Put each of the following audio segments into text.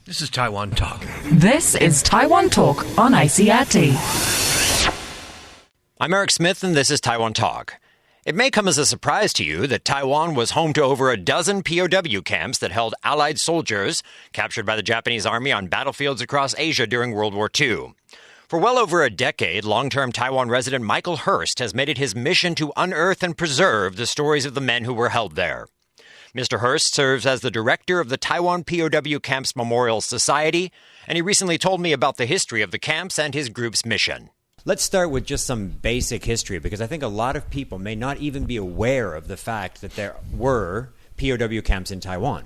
This is Taiwan Talk. This is Taiwan Talk on ICRT. I'm Eric Smith, and this is Taiwan Talk. It may come as a surprise to you that Taiwan was home to over a dozen POW camps that held Allied soldiers captured by the Japanese Army on battlefields across Asia during World War II. For well over a decade, long-term Taiwan resident Michael Hurst has made it his mission to unearth and preserve the stories of the men who were held there. Mr. Hurst serves as the director of the Taiwan POW Camps Memorial Society, and he recently told me about the history of the camps and his group's mission. Let's start with just some basic history, because I think a lot of people may not even be aware of the fact that there were POW camps in Taiwan.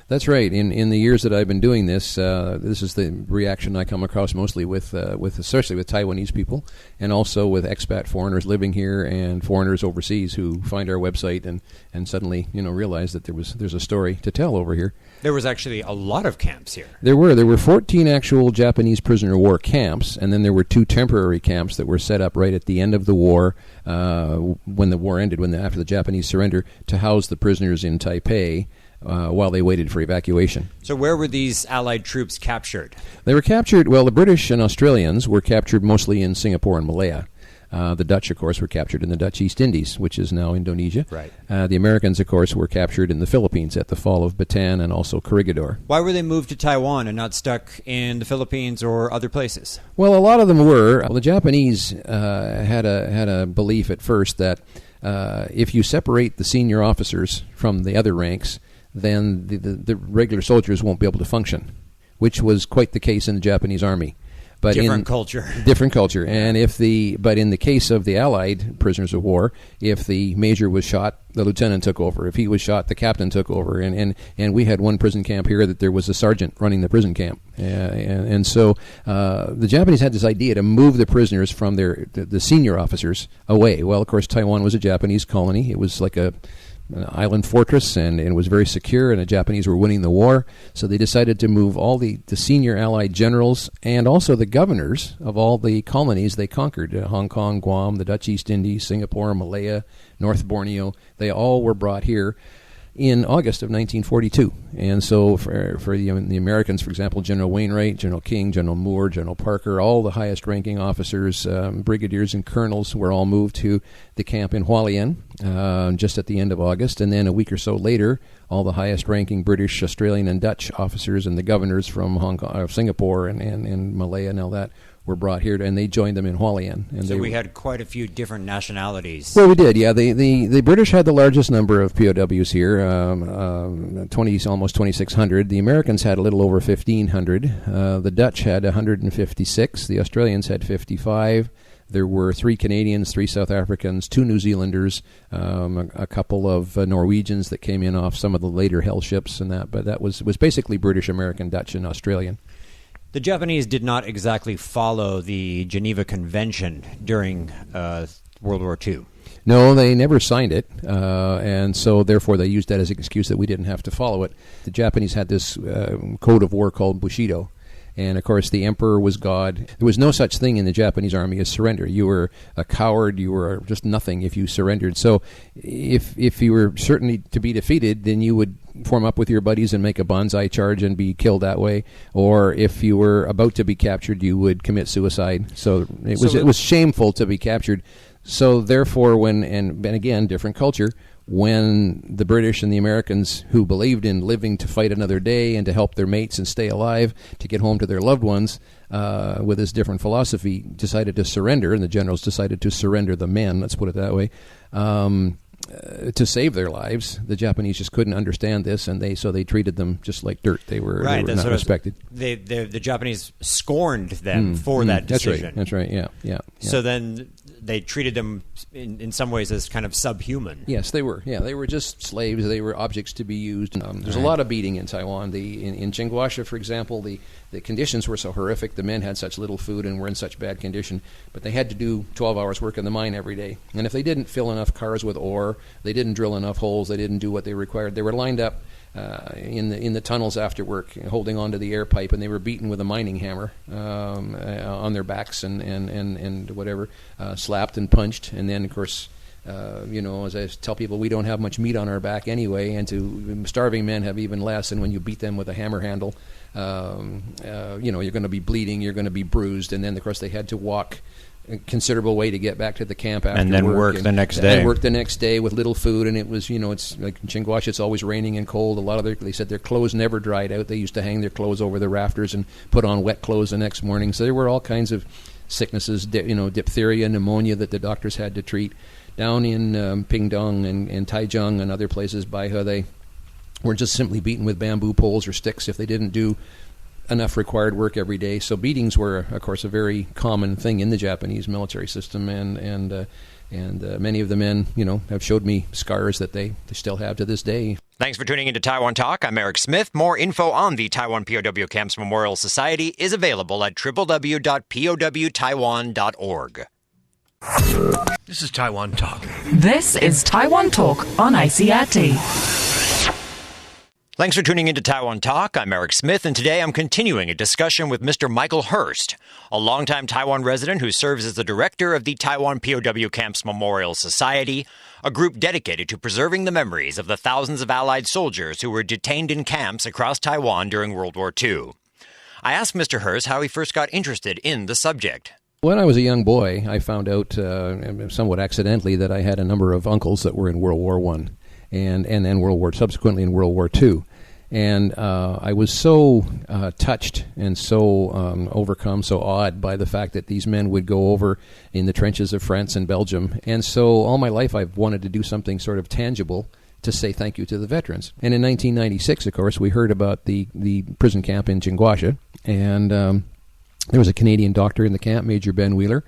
That's right. In the years that I've been doing this, this is the reaction I come across mostly with especially with Taiwanese people, and also with expat foreigners living here and foreigners overseas who find our website and suddenly realize that there's a story to tell over here. There was actually a lot of camps here. There were 14 actual Japanese prisoner of war camps, and then there were 2 temporary camps that were set up right at the end of the war, when the war ended, after the Japanese surrender, to house the prisoners in Taipei. While they waited for evacuation. So where were these Allied troops captured? They were captured, the British and Australians were captured mostly in Singapore and Malaya. The Dutch, of course, were captured in the Dutch East Indies, which is now Indonesia. Right. The Americans, of course, were captured in the Philippines at the fall of Bataan and also Corregidor. Why were they moved to Taiwan and not stuck in the Philippines or other places? Well, a lot of them were. The Japanese had a belief at first that if you separate the senior officers from the other ranks, then the regular soldiers won't be able to function, which was quite the case in the Japanese Army. But different culture. And but in the case of the Allied prisoners of war, if the major was shot, the lieutenant took over. If he was shot, the captain took over. And we had one prison camp here that there was a sergeant running the prison camp. And so the Japanese had this idea to move the prisoners from the senior officers away. Well, of course, Taiwan was a Japanese colony. It was like an island fortress, and it was very secure, and the Japanese were winning the war, so they decided to move all the senior Allied generals and also the governors of all the colonies they conquered, Hong Kong, Guam, the Dutch East Indies, Singapore, Malaya, North Borneo. They all were brought here in August of 1942. And so for the Americans, for example, General Wainwright, General King, General Moore, General Parker, all the highest-ranking officers, brigadiers and colonels were all moved to the camp in Hualien just at the end of August. And then a week or so later, all the highest-ranking British, Australian, and Dutch officers and the governors from Hong Kong, Singapore, and Malaya and all that were brought here, and they joined them in Hualien. And so we had quite a few different nationalities. Well, we did, yeah. The British had the largest number of POWs here, almost 2,600. The Americans had a little over 1,500. The Dutch had 156. The Australians had 55. There were 3 Canadians, 3 South Africans, 2 New Zealanders, a couple of Norwegians that came in off some of the later Hell ships and that. But that was basically British, American, Dutch, and Australian. The Japanese did not exactly follow the Geneva Convention during World War II. No, they never signed it, and so therefore they used that as an excuse that we didn't have to follow it. The Japanese had this code of war called Bushido. And, of course, the emperor was God. There was no such thing in the Japanese army as surrender. You were a coward. You were just nothing if you surrendered. So if you were certainly to be defeated, then you would form up with your buddies and make a banzai charge and be killed that way. Or if you were about to be captured, you would commit suicide. So it was shameful to be captured. So therefore, and again, different culture, when the British and the Americans, who believed in living to fight another day and to help their mates and stay alive, to get home to their loved ones, with this different philosophy, decided to surrender, and the generals decided to surrender the men, let's put it that way, to save their lives. The Japanese just couldn't understand this, and they treated them just like dirt. They were not respected. The Japanese scorned them for that decision. That's right. Yeah. So then they treated them in some ways as kind of subhuman. Yes, they were. Yeah, they were just slaves. They were objects to be used. There's a lot of beating in Taiwan. In Jingguasha, for example, the conditions were so horrific. The men had such little food and were in such bad condition, but they had to do 12 hours work in the mine every day. And if they didn't fill enough cars with ore, they didn't drill enough holes, they didn't do what they required, they were lined up in the tunnels after work, holding onto the air pipe, and they were beaten with a mining hammer on their backs and whatever, slapped and punched, and then, of course, as I tell people, we don't have much meat on our back anyway, and to starving men have even less. And when you beat them with a hammer handle, you're going to be bleeding, you're going to be bruised. And then, of course, they had to walk a considerable way to get back to the camp after and then work the next day. And work the next day with little food. And it was, it's like in Chinguash, it's always raining and cold. A lot of they said their clothes never dried out. They used to hang their clothes over the rafters and put on wet clothes the next morning. So there were all kinds of sicknesses, diphtheria, pneumonia that the doctors had to treat. Down in Pingdong and Taichung and other places, Baihe, they were just simply beaten with bamboo poles or sticks if they didn't do enough required work every day. So beatings were, of course, a very common thing in the Japanese military system, and many of the men, have showed me scars that they still have to this day. Thanks for tuning into Taiwan Talk. I'm Eric Smith. More info on the Taiwan POW Camps Memorial Society is available at www.powtaiwan.org. This is Taiwan Talk. This is Taiwan Talk on ICRT. Thanks for tuning into Taiwan Talk. I'm Eric Smith, and today I'm continuing a discussion with Mr. Michael Hurst, a longtime Taiwan resident who serves as the director of the Taiwan POW Camps Memorial Society, a group dedicated to preserving the memories of the thousands of Allied soldiers who were detained in camps across Taiwan during World War II. I asked Mr. Hurst how he first got interested in the subject. When I was a young boy, I found out somewhat accidentally that I had a number of uncles that were in World War I and then subsequently in World War II. And I was so touched and so overcome, so awed by the fact that these men would go over in the trenches of France and Belgium. And so all my life I've wanted to do something sort of tangible to say thank you to the veterans. And in 1996, of course, we heard about the prison camp in Chinguashi, and there was a Canadian doctor in the camp, Major Ben Wheeler,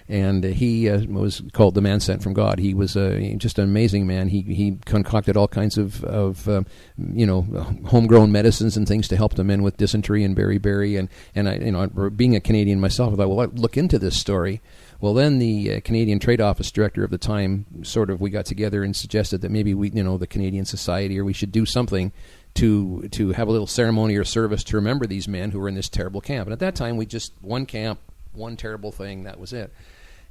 and he was called the man sent from God. He was just an amazing man. He concocted all kinds of homegrown medicines and things to help the men with dysentery and beriberi. And I, being a Canadian myself, I thought, well, I'd look into this story. Well, then the Canadian Trade Office director of the time, we got together and suggested that maybe the Canadian Society, or we should do something to have a little ceremony or service to remember these men who were in this terrible camp. And at that time, we just one camp, one terrible thing, that was it.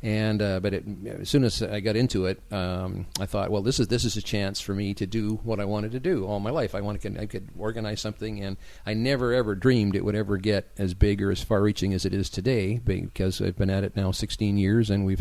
And but as soon as I got into it, I thought, well, this is a chance for me to do what I wanted to do all my life. I could organize something, and I never ever dreamed it would ever get as big or as far-reaching as it is today, because I've been at it now 16 years, and we've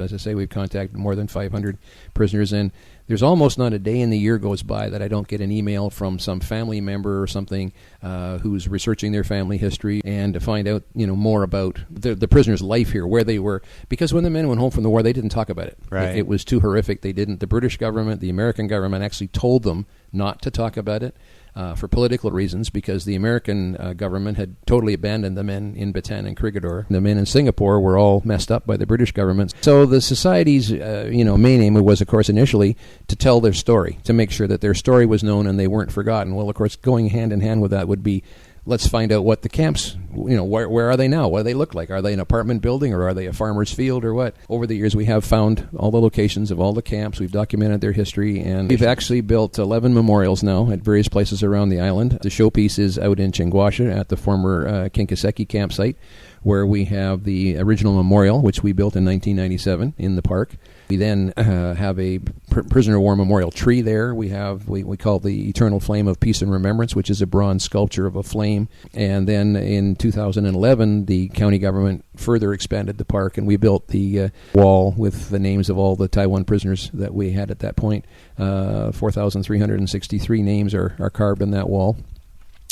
contacted more than 500 prisoners, and there's almost not a day in the year goes by that I don't get an email from some family member or something who's researching their family history and to find out more about the prisoner's life here, where they were. Because when the men went home from the war, they didn't talk about it. Right. It was too horrific. They didn't. The British government, the American government actually told them not to talk about it for political reasons, because the American government had totally abandoned the men in Bataan and Corregidor. The men in Singapore were all messed up by the British government. So the Society's main aim was, of course, initially to tell their story, to make sure that their story was known and they weren't forgotten. Well, of course, going hand in hand with that would be, let's find out what the camps, where are they now? What do they look like? Are they an apartment building, or are they a farmer's field, or what? Over the years, we have found all the locations of all the camps. We've documented their history, and we've actually built 11 memorials now at various places around the island. The showpiece is out in Chinguashi at the former Kinkaseki campsite, where we have the original memorial, which we built in 1997 in the park. We then have a prisoner of war memorial tree there. We have we call the Eternal Flame of Peace and Remembrance, which is a bronze sculpture of a flame. And then in 2011, the county government further expanded the park, and we built the wall with the names of all the Taiwan prisoners that we had at that point. 4,363 names are carved in that wall.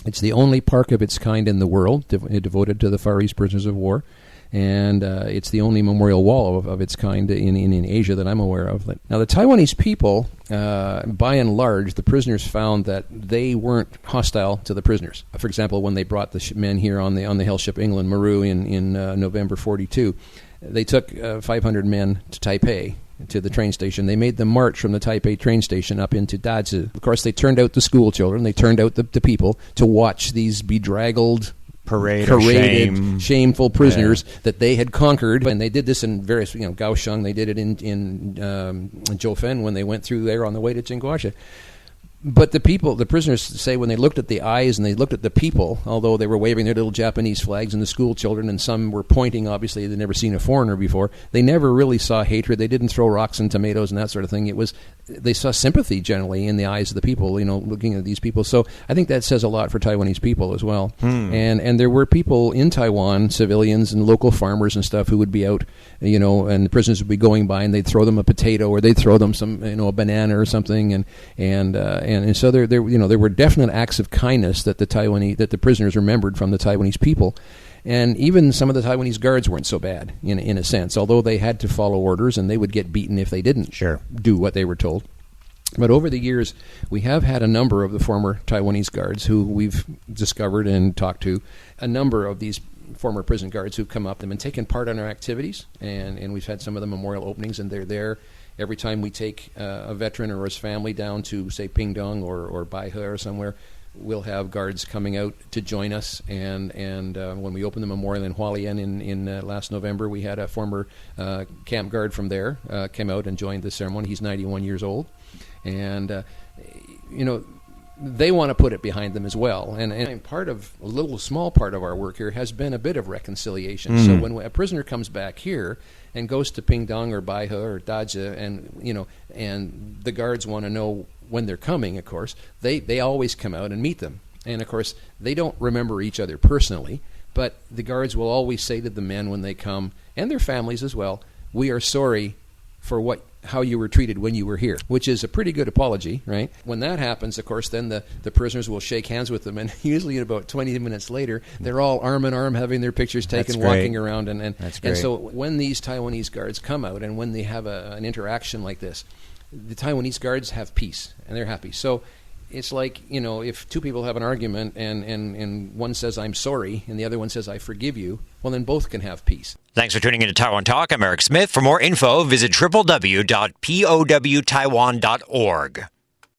It's the only park of its kind in the world devoted to the Far East prisoners of war. And it's the only memorial wall of its kind in Asia that I'm aware of. Now, the Taiwanese people, by and large, the prisoners found that they weren't hostile to the prisoners. For example, when they brought the men here on the hell ship England Maru in November 42, they took 500 men to Taipei, to the train station. They made them march from the Taipei train station up into Dazi. Of course, they turned out the school children. They turned out the people to watch these bedraggled, paraded, shameful prisoners that they had conquered. And they did this in various, Kaohsiung. They did it in Zhofen when they went through there on the way to Chinguashi. But the prisoners say when they looked at the eyes and they looked at the people, although they were waving their little Japanese flags and the school children, and some were pointing, obviously they'd never seen a foreigner before, they never really saw hatred. They didn't throw rocks and tomatoes and that sort of thing. They saw sympathy generally in the eyes of the people, looking at these people. So I think that says a lot for Taiwanese people as well. And there were people in Taiwan, civilians and local farmers and stuff, who would be out, and the prisoners would be going by and they'd throw them a potato or they'd throw them some, a banana or something, and so there were definite acts of kindness that the prisoners remembered from the Taiwanese people, and even some of the Taiwanese guards weren't so bad in a sense, although they had to follow orders and they would get beaten if they didn't do what they were told. But over the years, we have had a number of the former Taiwanese guards who we've discovered and talked to, a number of these former prison guards who've come up and taken part in our activities, and we've had some of the memorial openings, and they're there. Every time we take a veteran or his family down to, say, Pingdong or Baihe or somewhere, we'll have guards coming out to join us. And when we opened the memorial in Hualien in last November, we had a former camp guard from there came out and joined the ceremony. He's 91 years old. And, they want to put it behind them as well. And a small part of our work here has been a bit of reconciliation. So when a prisoner comes back here and goes to Pingdong or Baihe or Daja, and the guards want to know when they're coming, of course, they always come out and meet them. And, of course, they don't remember each other personally, but the guards will always say to the men when they come, and their families as well, "We are sorry for how you were treated when you were here," which is a pretty good apology, right? When that happens, of course, then the prisoners will shake hands with them, and usually about 20 minutes later, they're all arm in arm having their pictures taken, walking around. And so when these Taiwanese guards come out and when they have an interaction like this, the Taiwanese guards have peace, and they're happy. So it's like, if two people have an argument and one says, "I'm sorry," and the other one says, "I forgive you," well, then both can have peace. Thanks for tuning into Taiwan Talk. I'm Eric Smith. For more info, visit www.powtaiwan.org.